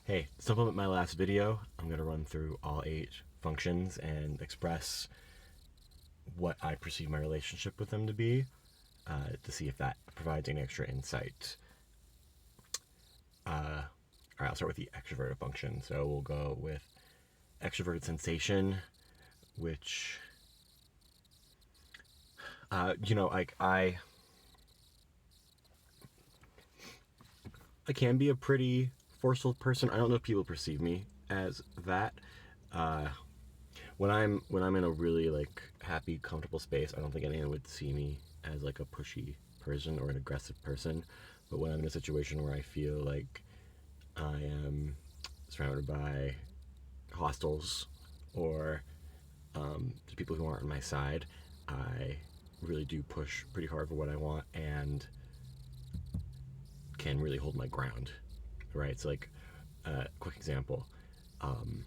Hey, to supplement my last video, I'm going to run through all 8 functions and express what I perceive my relationship with them to be, to see if that provides any extra insight. All right, I'll start with the extroverted function. So we'll go with extroverted sensation, which, like I can be a pretty forceful person. I don't know if people perceive me as that. Uh, when I'm in a really like happy, comfortable space, I don't think anyone would see me as like a pushy person or an aggressive person. But when I'm in a situation where I feel like I am surrounded by hostiles or just people who aren't on my side, I really do push pretty hard for what I want and can really hold my ground. Right? So like, quick example. Um,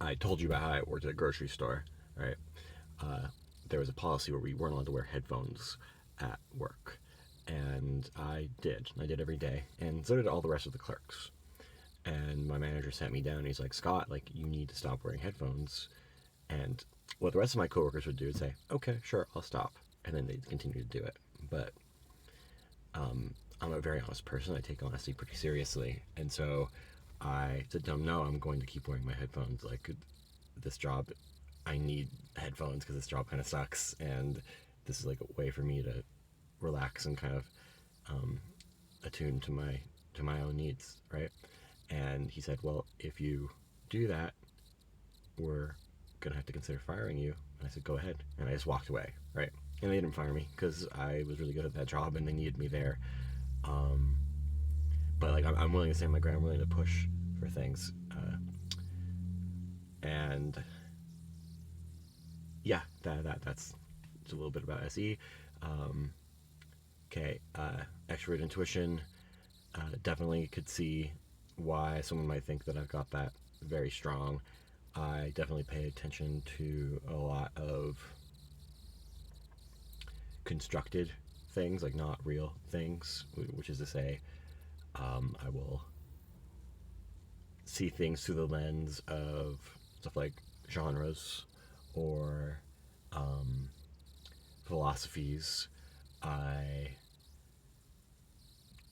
I told you about how I worked at a grocery store, right? Uh, there was a policy where we weren't allowed to wear headphones at work, and I did. I did every day, and so did all the rest of the clerks. And my manager sat me down, and he's like, "Scott, like you need to stop wearing headphones." And what the rest of my coworkers would do is say, "Okay, sure, I'll stop," and then they'd continue to do it. But I'm a very honest person. I take honesty pretty seriously, and so I said to him, "No, I'm going to keep wearing my headphones. Like this job, I need headphones because this job kind of sucks, and this is like a way for me to relax and kind of um, attune to my own needs, right?" And he said, "Well, if you do that, we're gonna have to consider firing you." And I said, "Go ahead," and I just walked away, right? And they didn't fire me because I was really good at that job and they needed me there. Um, but like I'm willing to stand my ground. I'm willing to push for things, and yeah, that's a little bit about SE. Um, okay, extrovert intuition. Definitely could see why someone might think that I've got that very strong. I definitely pay attention to a lot of constructed things, like not real things, which is to say, I will see things through the lens of stuff like genres or um, philosophies. I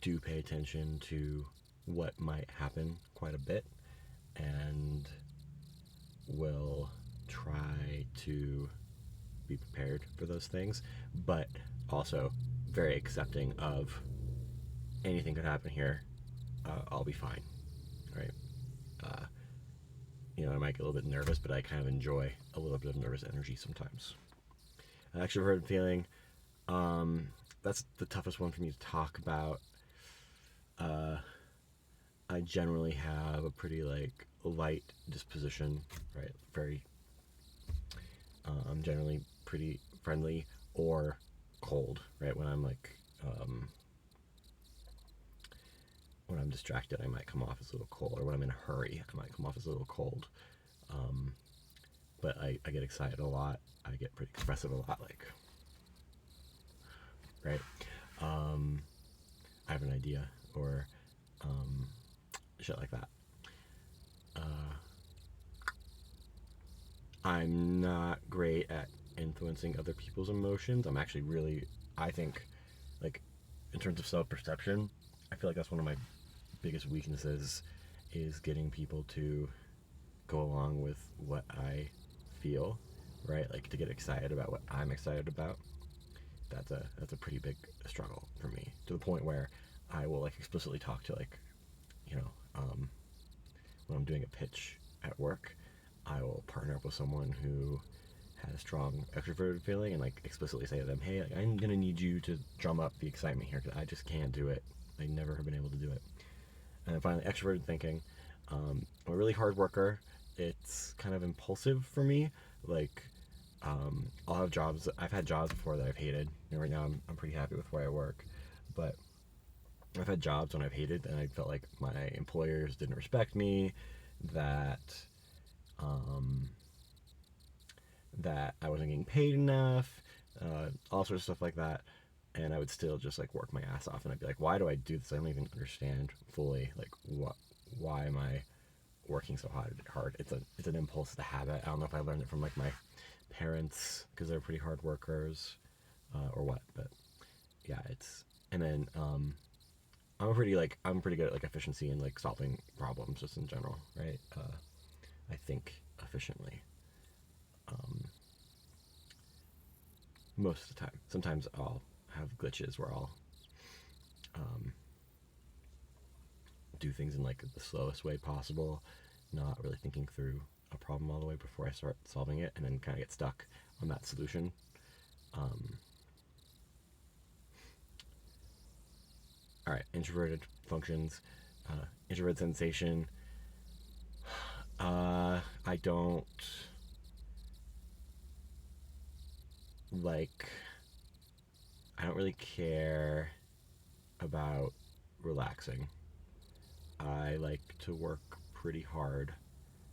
do pay attention to what might happen quite a bit and will try to be prepared for those things, but also very accepting of anything could happen here. I'll be fine, right? Uh, I might get a little bit nervous, but I kind of enjoy a little bit of nervous energy sometimes. Extroverted feeling, that's the toughest one for me to talk about. Uh, I generally have a pretty like light disposition, right? I'm generally pretty friendly or cold, right? When I'm distracted, I might come off as a little cold, or when I'm in a hurry, I might come off as a little cold. Um, but I get excited a lot. I get pretty expressive a lot, like, right? Um, I have an idea, or shit like that. Uh, I'm not great at influencing other people's emotions. I'm actually really, I think, like, in terms of self perception, I feel like that's one of my biggest weaknesses is getting people to go along with what I feel, right? Like to get excited about what I'm excited about. That's a pretty big struggle for me, to the point where I will like explicitly talk to like, you know, um, when I'm doing a pitch at work, I will partner up with someone who has a strong extroverted feeling and like explicitly say to them, "Hey, like, I'm gonna need you to drum up the excitement here because I just can't do it. I never have been able to do it." And then finally, extroverted thinking. I'm a really hard worker. It's kind of impulsive for me. Like, I'll have jobs. I've had jobs before that I've hated. Right now, I'm pretty happy with where I work. But I've had jobs when I've hated, and I felt like my employers didn't respect me, that um, that I wasn't getting paid enough, all sorts of stuff like that. and I would still just like work my ass off, and I'd be like, why do I do this? I don't even understand fully like why am I working so hard. It's an impulse, it's a habit. I don't know if I learned it from like my parents because they're pretty hard workers, or what, but yeah, it's. And then I'm pretty good at like efficiency and like solving problems just in general, right? I think efficiently, um, most of the time. Sometimes I'll have glitches where I'll um, do things in like the slowest way possible, not really thinking through a problem all the way before I start solving it, and then kind of get stuck on that solution. Um, all right, introverted functions, introverted sensation. I don't like. I don't really care about relaxing. I like to work pretty hard,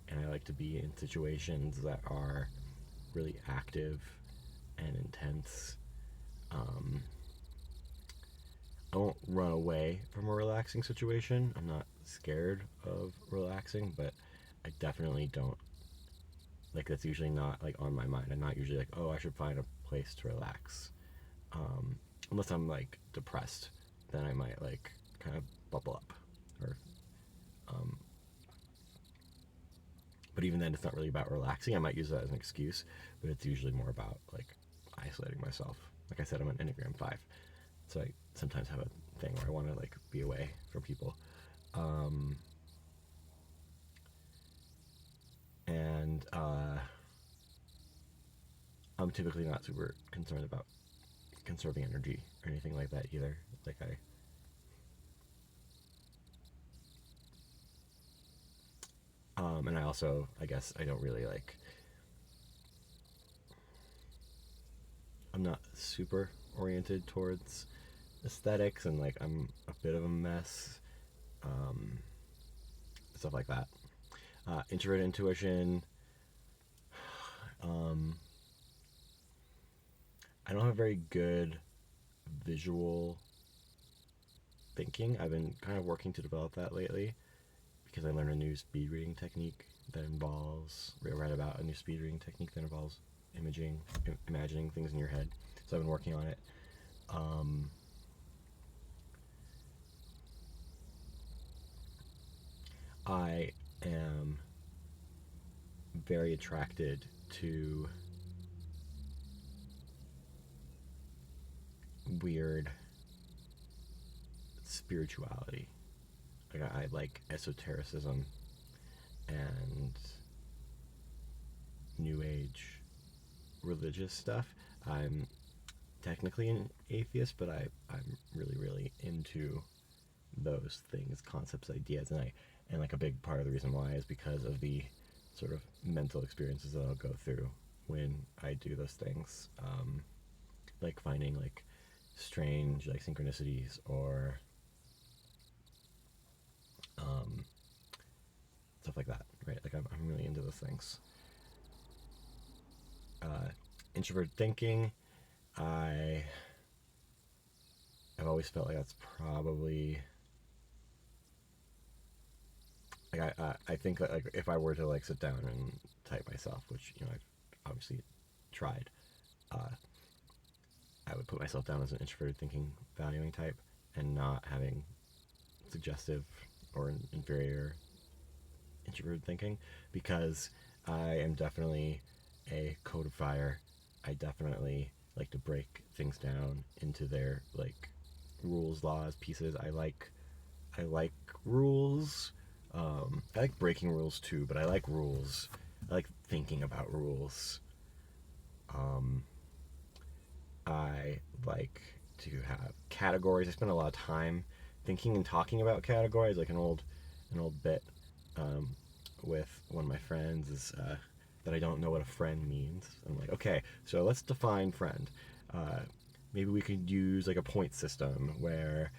and I like to be in situations that are really active and intense. Um, I won't run away from a relaxing situation. I'm not scared of relaxing, but I definitely don't like. That's usually not like on my mind. I'm not usually like, oh, I should find a place to relax. Unless I'm like depressed, then I might like kind of bubble up, or um, but even then, it's not really about relaxing. I might use that as an excuse, but it's usually more about like isolating myself. Like I said, I'm an Enneagram 5, so I sometimes have a thing where I want to like be away from people. Um, and I'm typically not super concerned about conserving energy or anything like that either. Like and I also, I guess, I don't really like. I'm not super oriented towards aesthetics, and like I'm a bit of a mess, um, stuff like that. Introvert intuition. Um, I don't have very good visual thinking. I've been kind of working to develop that lately because I learned a new speed reading technique that involves. I read about a new speed reading technique that involves imagining things in your head. So I've been working on it. Um, I am very attracted to weird spirituality. Like I like esotericism and new age religious stuff. I'm technically an atheist, but I'm really, really into those things, concepts, ideas, and like a big part of the reason why is because of the sort of mental experiences that I'll go through when I do those things, like finding like strange like synchronicities or um, stuff like that, right? Like I'm really into those things. Uh, Introvert thinking, I have always felt like that's probably like I think that like if I were to like sit down and type myself, which I've obviously tried, uh, I would put myself down as an introverted thinking valuing type and not having suggestive or inferior introverted thinking, because I am definitely a codifier. I definitely like to break things down into their like rules, laws, pieces. I like rules. I like breaking rules too, but I like rules. I like thinking about rules. Um, I like to have categories. I spend a lot of time thinking and talking about categories, like an old bit um, with one of my friends is that I don't know what a friend means. I'm like, okay, so let's define friend. Uh, Maybe we could use like a point system where,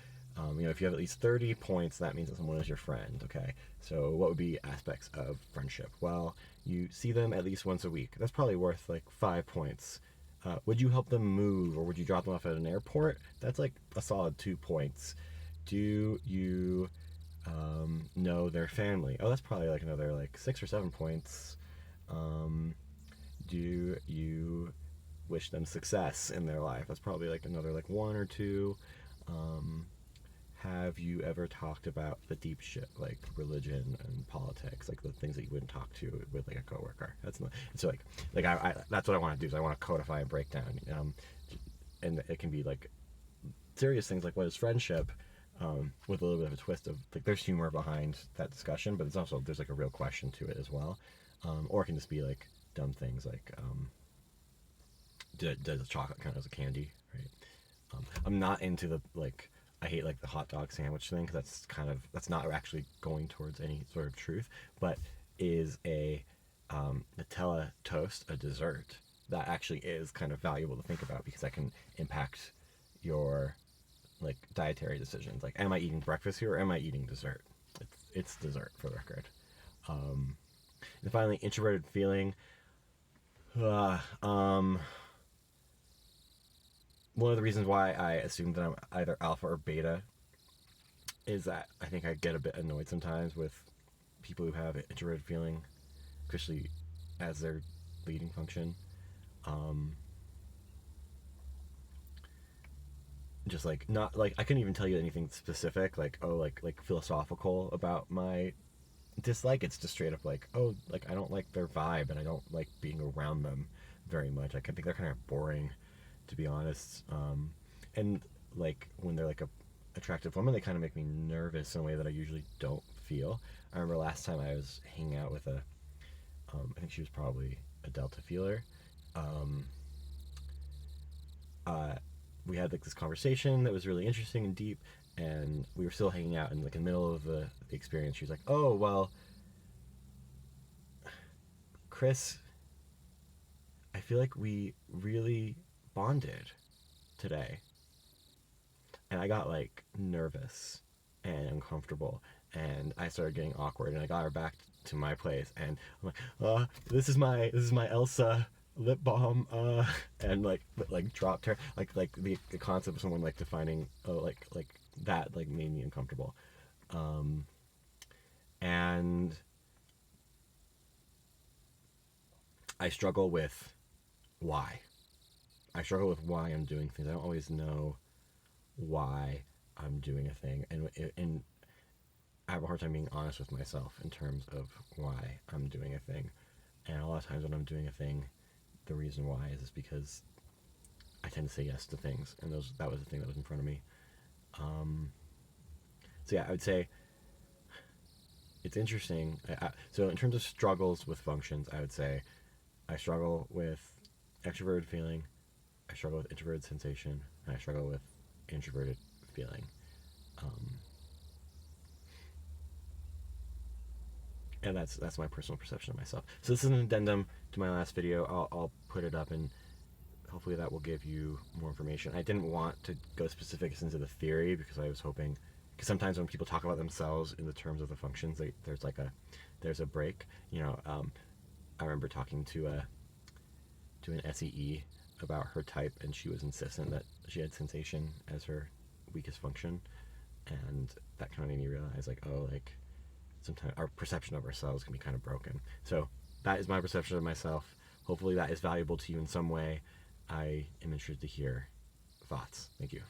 if you have at least 30 points, that means that someone is your friend. Okay, so what would be aspects of friendship? Well, you see them at least once a week. That's probably worth like 5 points. Would you help them move, or would you drop them off at an airport? That's like a solid 2 points. Do you know their family? Oh, that's probably like another like 6 or 7 points. Do you wish them success in their life? That's probably like another like 1 or 2. Have you ever talked about the deep shit like religion and politics, like the things that you wouldn't talk to with like a coworker? That's not, so like I that's what I want to do, is I want to codify and break down, and it can be like serious things like what is friendship, with a little bit of a twist of like there's humor behind that discussion, but it's also there's like a real question to it as well, or it can just be like dumb things like does chocolate count as a candy, right? I'm not into the like I hate like the hot dog sandwich thing, because that's not actually going towards any sort of truth, but is a Nutella toast a dessert? That actually is kind of valuable to think about, because that can impact your like dietary decisions. Like, am I eating breakfast here, or am I eating dessert? It's dessert, for the record. And finally, introverted feeling. One of the reasons why I assume that I'm either alpha or beta is that I think I get a bit annoyed sometimes with people who have an introverted feeling, especially as their leading function. Just like not like I couldn't even tell you anything specific, like like philosophical about my dislike. It's just straight up like, oh, like I don't like their vibe and I don't like being around them very much. I think they're kind of boring, to be honest. And like when they're like a attractive woman, they kind of make me nervous in a way that I usually don't feel. I remember last time I was hanging out with I think she was probably a Delta feeler. Um, we had like this conversation that was really interesting and deep, and we were still hanging out, and like in the middle of the experience, she was like, "Oh well, Chris, I feel like we really bonded today." And I got like nervous and uncomfortable, and I started getting awkward, and I got her back to my place, and I'm like, this is my Elsa lip balm, and like dropped her, like the concept of someone like defining, like that like made me uncomfortable. And I struggle with why. I struggle with why I'm doing things. I don't always know why I'm doing a thing, and I have a hard time being honest with myself in terms of why I'm doing a thing. And a lot of times when I'm doing a thing, the reason why is because I tend to say yes to things, and that was the thing that was in front of me. So yeah, I would say it's interesting. So in terms of struggles with functions, I would say I struggle with extroverted feeling, I struggle with introverted sensation, and I struggle with introverted feeling. And that's my personal perception of myself. So this is an addendum to my last video. I'll put it up, and hopefully that will give you more information. I didn't want to go specifics into the theory, because I was hoping, because sometimes when people talk about themselves in the terms of the functions, there's a break. I remember talking to an SEE about her type, and she was insistent that she had sensation as her weakest function, and that kind of made me realize, like, oh, like sometimes our perception of ourselves can be kind of broken. So that is my perception of myself. Hopefully that is valuable to you in some way. I am interested to hear thoughts. Thank you.